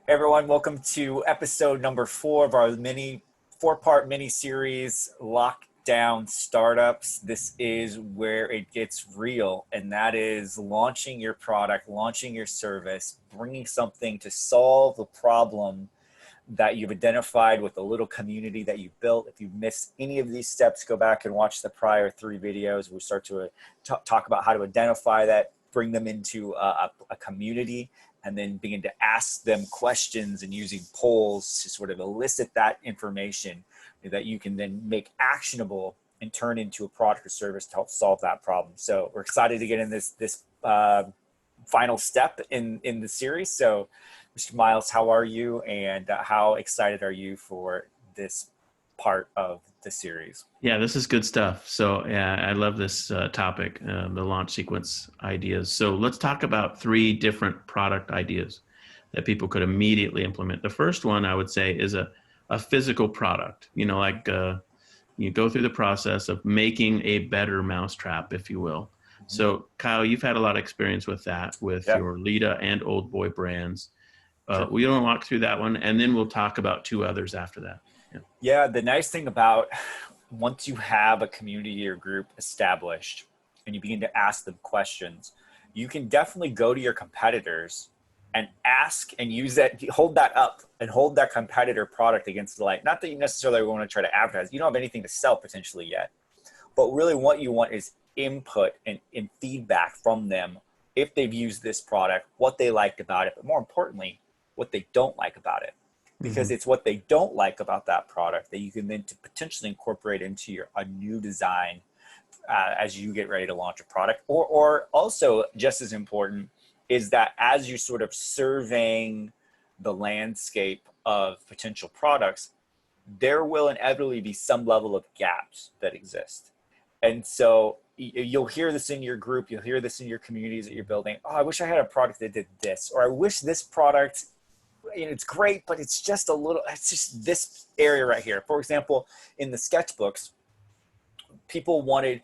Hey everyone, welcome to episode number 4 of our four-part mini series, Lockdown Startups. This is where it gets real, and that is launching your product, launching your service, bringing something to solve a problem that you've identified with a little community that you built. If you missed any of these steps, go back and watch the prior 3 videos. We start to talk about how to identify that, bring them into a community, and then begin to ask them questions and using polls to sort of elicit that information that you can then make actionable and turn into a product or service to help solve that problem. So we're excited to get in this final step in the series. So Mr. Miles, how are you, and how excited are you for this part of the series? Yeah, this is good stuff. So yeah, I love this topic, the launch sequence ideas. So let's talk about 3 different product ideas that people could immediately implement. The first one I would say is a physical product, you go through the process of making a better mousetrap, if you will. So Kyle, you've had a lot of experience with that, with Yeah, your Lita and Old Boy brands. sure. We'll walk through that one, and then we'll talk about 2 others after that. Yeah. Yeah, the nice thing about once you have a community or group established and you begin to ask them questions, you can definitely go to your competitors and ask and use that, hold that up and hold that competitor product against the light. Not that you necessarily want to try to advertise. You don't have anything to sell potentially yet, but really what you want is input and feedback from them if they've used this product, what they liked about it, but more importantly, what they don't like about it. Because it's what they don't like about that product that you can then to potentially incorporate into a new design as you get ready to launch a product. Or also just as important is that as you're sort of surveying the landscape of potential products, there will inevitably be some level of gaps that exist. And so you'll hear this in your group, you'll hear this in your communities that you're building. Oh, I wish I had a product that did this, or I wish this product, it's great, but it's just this area right here. For example, in the sketchbooks, people wanted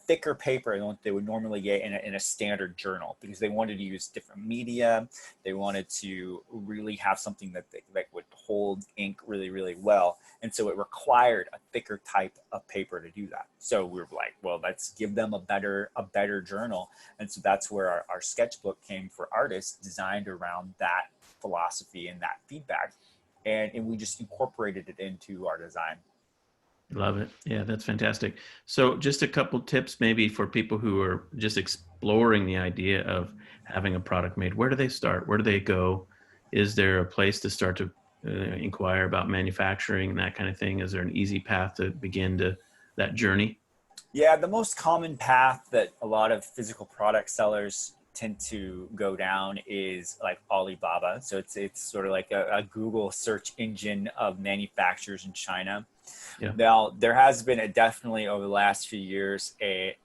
thicker paper than what they would normally get in a standard journal because they wanted to use different media. They wanted to really have something that would hold ink really, really well. And so it required a thicker type of paper to do that. So we were like, well, let's give them a better journal. And so that's where our sketchbook came for artists, designed around that philosophy and that feedback. And we just incorporated it into our design. Love it. Yeah, that's fantastic. So just a couple tips maybe for people who are just exploring the idea of having a product made. Where do they start? Where do they go? Is there a place to start to inquire about manufacturing and that kind of thing? Is there an easy path to begin that journey? Yeah, the most common path that a lot of physical product sellers tend to go down is like Alibaba. So it's sort of like a Google search engine of manufacturers in China. Yeah. Now, there has been definitely over the last few years a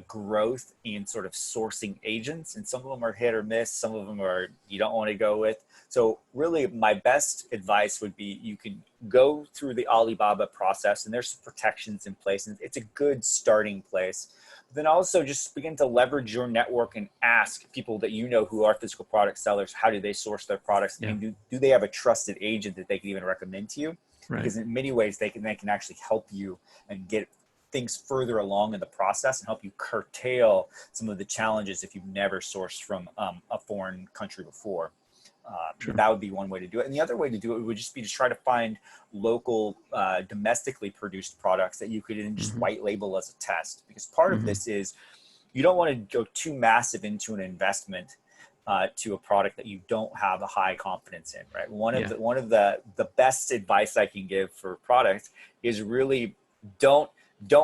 growth in sort of sourcing agents, and some of them are hit or miss. Some of them are you don't want to go with. So really, my best advice would be you can go through the Alibaba process, and there's protections in place, and it's a good starting place. But then also just begin to leverage your network and ask people that you know who are physical product sellers, how do they source their products, Yeah. and do they have a trusted agent that they can even recommend to you? Right. Because in many ways they can actually help you and get things further along in the process and help you curtail some of the challenges if you've never sourced from a foreign country before. Sure. That would be one way to do it. And the other way to do it would just be to try to find local, domestically produced products that you could then just white label as a test. Because part of this is you don't want to go too massive into an investment to a product that you don't have a high confidence in, right? One of the best advice I can give for products is really don't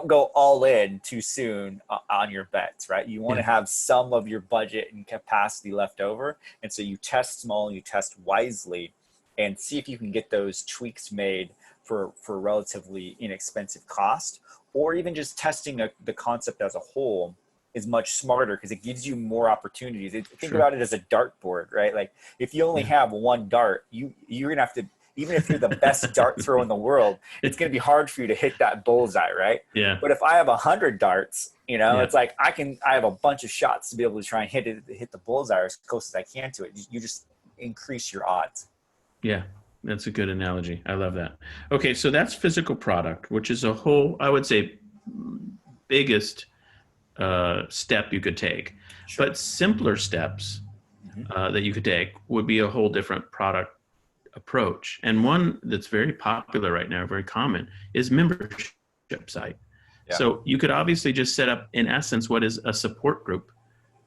go all in too soon on your bets, right? You want to have some of your budget and capacity left over. And so you test small, you test wisely, and see if you can get those tweaks made for relatively inexpensive cost, or even just testing the concept as a whole is much smarter because it gives you more opportunities. Think about it as a dartboard, right? Like if you only have one dart, you're gonna have to, even if you're the best dart thrower in the world, it's gonna be hard for you to hit that bullseye, right? Yeah. But if I have 100 darts, it's like I have a bunch of shots to be able to try and hit the bullseye as close as I can to it. You just increase your odds. Yeah, that's a good analogy. I love that. Okay, so that's physical product, which is a whole, I would say, biggest step you could take. Sure. But simpler steps Hmm. that you could take would be a whole different product approach. And one that's very popular right now, very common, is membership site. Yeah. So you could obviously just set up, in essence, what is a support group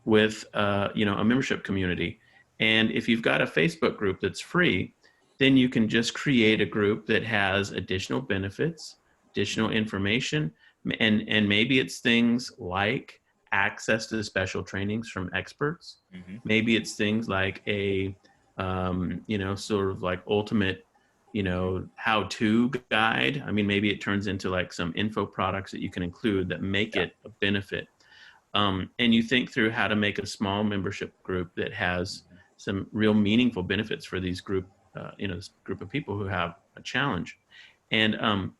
with a membership community. And if you've got a Facebook group that's free, then you can just create a group that has additional benefits, additional information, and maybe it's things like access to special trainings from experts. Hmm. Maybe it's things like a sort of like ultimate how-to guide. I mean, maybe it turns into like some info products that you can include that make Yeah. it a benefit. And you think through how to make a small membership group that has some real meaningful benefits for these this group of people who have a challenge, and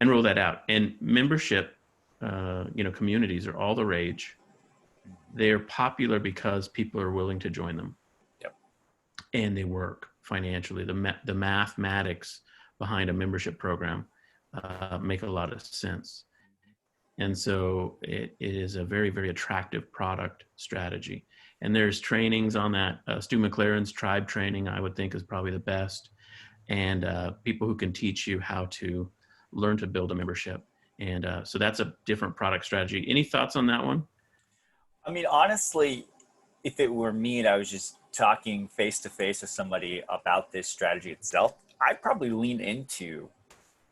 roll that out. And membership, communities are all the rage. They're popular because people are willing to join them, Yep. and they work financially. The mathematics behind a membership program make a lot of sense. And so it is a very, very attractive product strategy. And there's trainings on that. Stu McLaren's Tribe training, I would think, is probably the best. And people who can teach you how to learn to build a membership. And so that's a different product strategy. Any thoughts on that one? I mean, honestly, if it were me and I was just talking face to face with somebody about this strategy itself, I'd probably lean into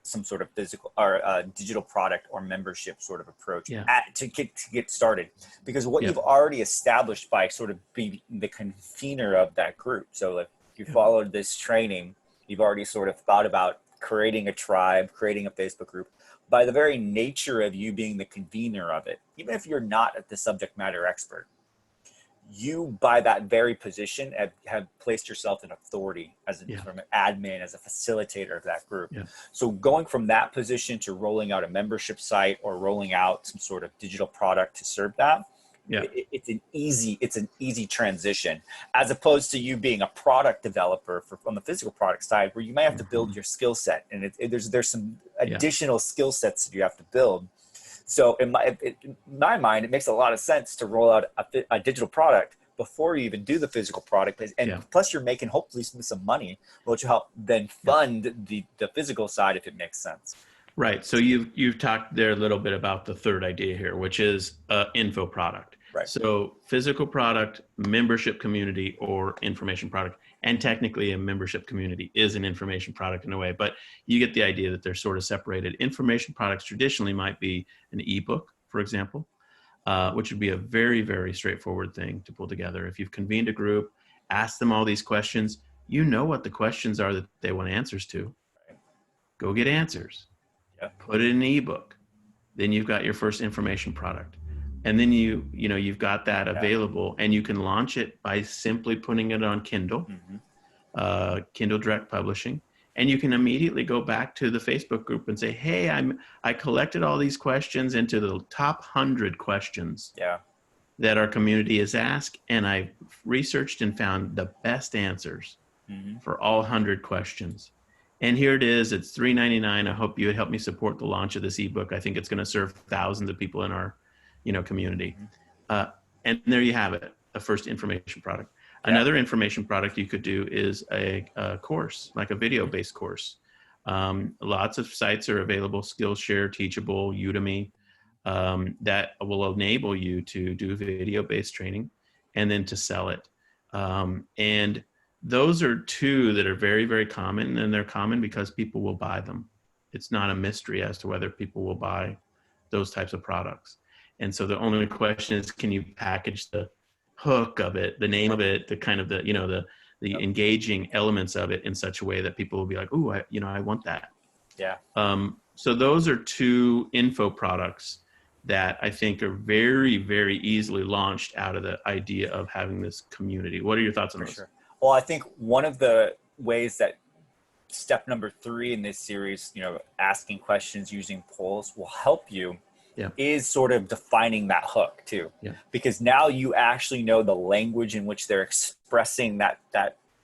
some sort of physical or digital product or membership sort of approach Yeah. to get started, because what Yeah. you've already established by sort of being the convener of that group. So if you Yeah. followed this training, you've already sort of thought about creating a tribe, creating a Facebook group. By the very nature of you being the convener of it, even if you're not the subject matter expert, you by that very position have placed yourself in authority as an, Yeah. from an admin, as a facilitator of that group. Yeah. So going from that position to rolling out a membership site or rolling out some sort of digital product to serve that, Yeah. it's an easy transition, as opposed to you being a product developer on the physical product side, where you might have to build your skill set, and there's some Yeah. additional skill sets that you have to build. So in my mind, it makes a lot of sense to roll out a digital product before you even do the physical product. And Yeah. plus you're making hopefully some money, which will help then fund the physical side, if it makes sense. Right. So you've talked there a little bit about the third idea here, which is info product. Right. So physical product, membership community, or information product. And technically a membership community is an information product in a way, but you get the idea that they're sort of separated. Information products traditionally might be an ebook, for example, which would be a very, very straightforward thing to pull together. If you've convened a group, ask them all these questions, you know what the questions are that they want answers to. Right. Go get answers. Yeah. Put it in an ebook. Then you've got your first information product. And then you've got that available, and you can launch it by simply putting it on Kindle, Kindle Direct Publishing. And you can immediately go back to the Facebook group and say, hey, I collected all these questions into the top 100 questions that our community has asked. And I researched and found the best answers for all 100 questions. And here it is. It's $3.99. I hope you would help me support the launch of this ebook. I think it's going to serve thousands of people in our community. And there you have it, a first information product. Another information product you could do is a course, like a video-based course. Lots of sites are available, Skillshare, Teachable, Udemy, that will enable you to do video-based training and then to sell it. And those are two that are very, very common, and they're common because people will buy them. It's not a mystery as to whether people will buy those types of products. And so the only question is, can you package the hook of it, the name of it, the kind of the engaging elements of it in such a way that people will be like, ooh, I want that. Yeah. So those are two info products that I think are very, very easily launched out of the idea of having this community. What are your thoughts on those? Sure. Well, I think one of the ways that step number 3 in this series, asking questions using polls, will help you is sort of defining that hook too. Because now you actually know the language in which they're expressing that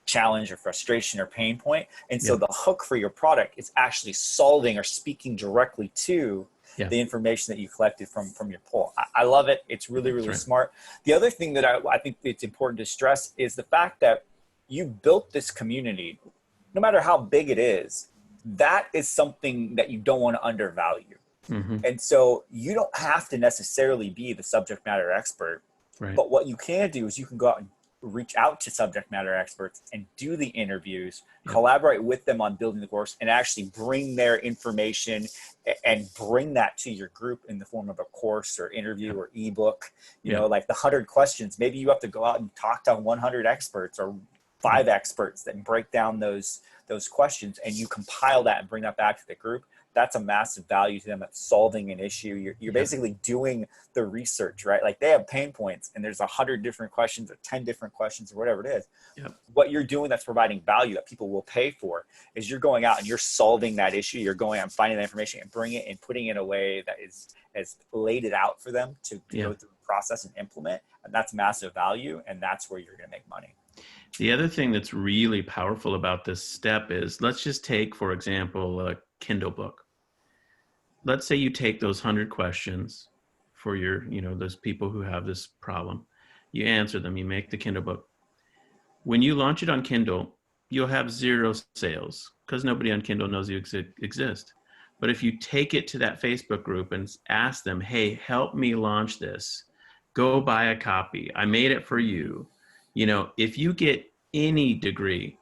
challenge or frustration or pain point. And so Yeah. the hook for your product is actually solving or speaking directly to Yeah. the information that you collected from your poll. I love it. It's really, That's really right. smart. The other thing that I think it's important to stress is the fact that you built this community, no matter how big it is, that is something that you don't want to undervalue. Mm-hmm. And so you don't have to necessarily be the subject matter expert, Right. but what you can do is you can go out and reach out to subject matter experts and do the interviews, Yep. collaborate with them on building the course, and actually bring their information and bring that to your group in the form of a course or interview or ebook. You know, like the 100 questions, maybe you have to go out and talk to 100 experts or 5 experts that break down those questions, and you compile that and bring that back to the group. That's a massive value to them. That's solving an issue. You're basically doing the research, right? Like they have pain points and there's 100 different questions or 10 different questions or whatever it is. Yep. What you're doing that's providing value that people will pay for is you're going out and you're solving that issue. You're going out and finding that information and bringing it and putting it in a way that has laid it out for them to go through the process and implement. And that's massive value. And that's where you're going to make money. The other thing that's really powerful about this step is, let's just take, for example, a Kindle book. Let's say you take those 100 questions for your, those people who have this problem. You answer them, you make the Kindle book. When you launch it on Kindle, you'll have 0 sales because nobody on Kindle knows you exist. But if you take it to that Facebook group and ask them, hey, help me launch this, go buy a copy, I made it for you. If you get any degree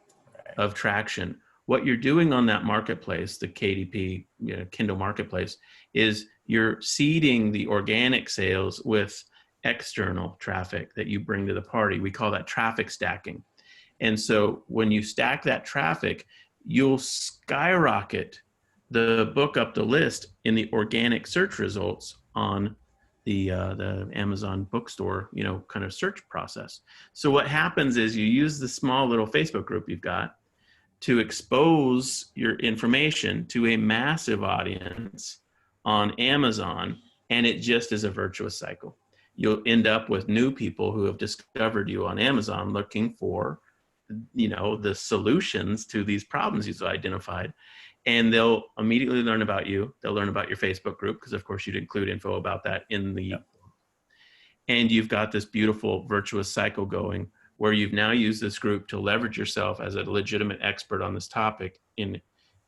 of traction, what you're doing on that marketplace, the KDP, Kindle marketplace, is you're seeding the organic sales with external traffic that you bring to the party. We call that traffic stacking. And so when you stack that traffic, you'll skyrocket the book up the list in the organic search results on the Amazon bookstore, kind of search process. So what happens is you use the small little Facebook group you've got to expose your information to a massive audience on Amazon, and it just is a virtuous cycle. You'll end up with new people who have discovered you on Amazon looking for, the solutions to these problems you've identified. And they'll immediately learn about you. They'll learn about your Facebook group, because of course you'd include info about that in the, and you've got this beautiful virtuous cycle going where you've now used this group to leverage yourself as a legitimate expert on this topic in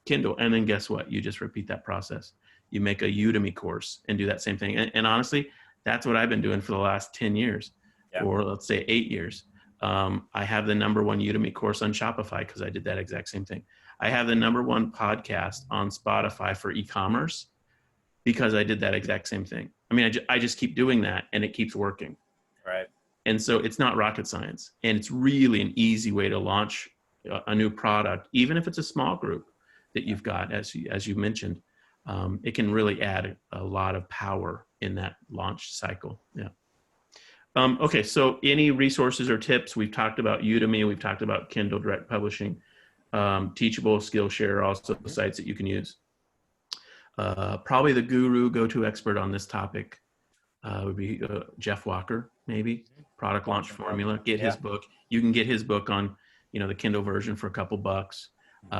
Kindle. And then guess what? You just repeat that process. You make a Udemy course and do that same thing. And honestly, that's what I've been doing for the last 10 years, or let's say 8 years. I have the #1 Udemy course on Shopify because I did that exact same thing. I have the #1 podcast on Spotify for e-commerce because I did that exact same thing. I mean, I just keep doing that and it keeps working. Right. And so it's not rocket science, and it's really an easy way to launch a new product, even if it's a small group that you've got, as you mentioned. It can really add a lot of power in that launch cycle. Yeah. Okay, so any resources or tips? We've talked about Udemy, we've talked about Kindle Direct Publishing, Teachable, Skillshare, also the sites that you can use. Probably the guru, go-to expert on this topic would be Jeff Walker, maybe. Product Launch Formula. Get his book. You can get his book on, the Kindle version for a couple bucks.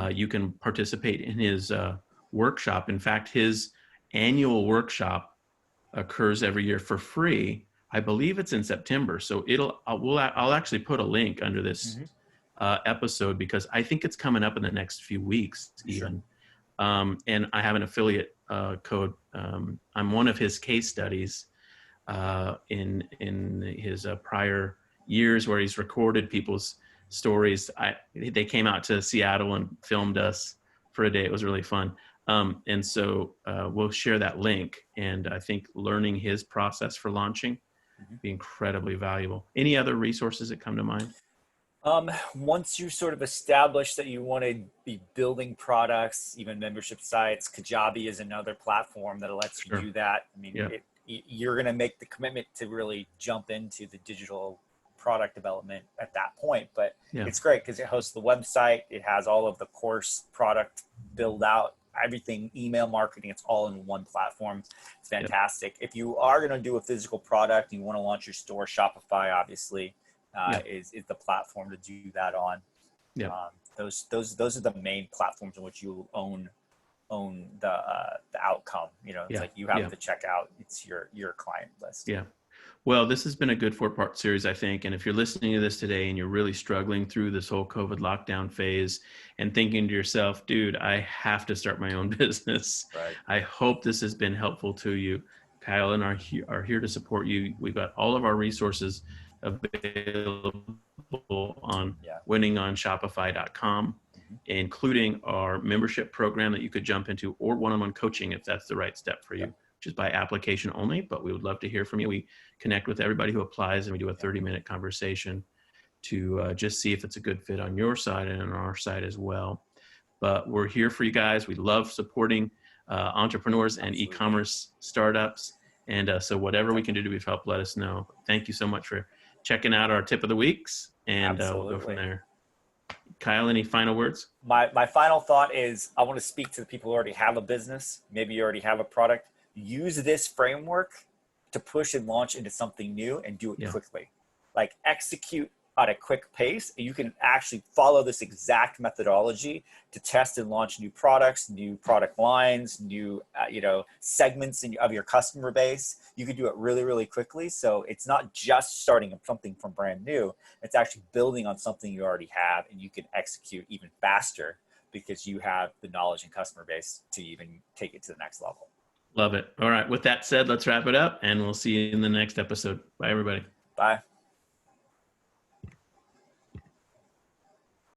You can participate in his workshop. In fact, his annual workshop occurs every year for free. I believe it's in September. So I'll actually put a link under this episode, because I think it's coming up in the next few weeks even. And I have an affiliate code. I'm one of his case studies in his prior years where he's recorded people's stories. They came out to Seattle and filmed us for a day. It was really fun. And so we'll share that link. And I think learning his process for launching be incredibly valuable. Any other resources that come to mind? Once you sort of establish that you want to be building products, even membership sites, Kajabi is another platform that lets you do that. I mean, you're going to make the commitment to really jump into the digital product development at that point. But it's great because it hosts the website. It has all of the course product build out, everything, email marketing. It's all in one platform. It's fantastic. If you are going to do a physical product and you want to launch your store, Shopify, obviously, is the platform to do that on. Yeah. Those are the main platforms in which you own the outcome. You know, it's Yeah. like you have Yeah. the checkout. It's your client list. Yeah. Well, this has been a good 4-part series, I think. And if you're listening to this today and you're really struggling through this whole COVID lockdown phase and thinking to yourself, dude, I have to start my own business. Right. I hope this has been helpful to you. Kyle and I are here to support you. We've got all of our resources available on Yeah. winningонshopify.com, Mm-hmm. including our membership program that you could jump into, or one-on-one coaching if that's the right step for you, which is by application only, but we would love to hear from you. We connect with everybody who applies, and we do a 30-minute conversation to just see if it's a good fit on your side and on our side as well. But we're here for you guys. We love supporting entrepreneurs and e-commerce startups. And so whatever we can do to help, let us know. Thank you so much for checking out our tip of the weeks, and we'll go from there. Kyle, any final words? My final thought is I want to speak to the people who already have a business. Maybe you already have a product. Use this framework to push and launch into something new and do it quickly. Like execute at a quick pace, and you can actually follow this exact methodology to test and launch new products, new product lines, new segments of your customer base. You can do it really, really quickly. So it's not just starting something from brand new. It's actually building on something you already have, and you can execute even faster because you have the knowledge and customer base to even take it to the next level. Love it. All right. With that said, let's wrap it up, and we'll see you in the next episode. Bye, everybody. Bye.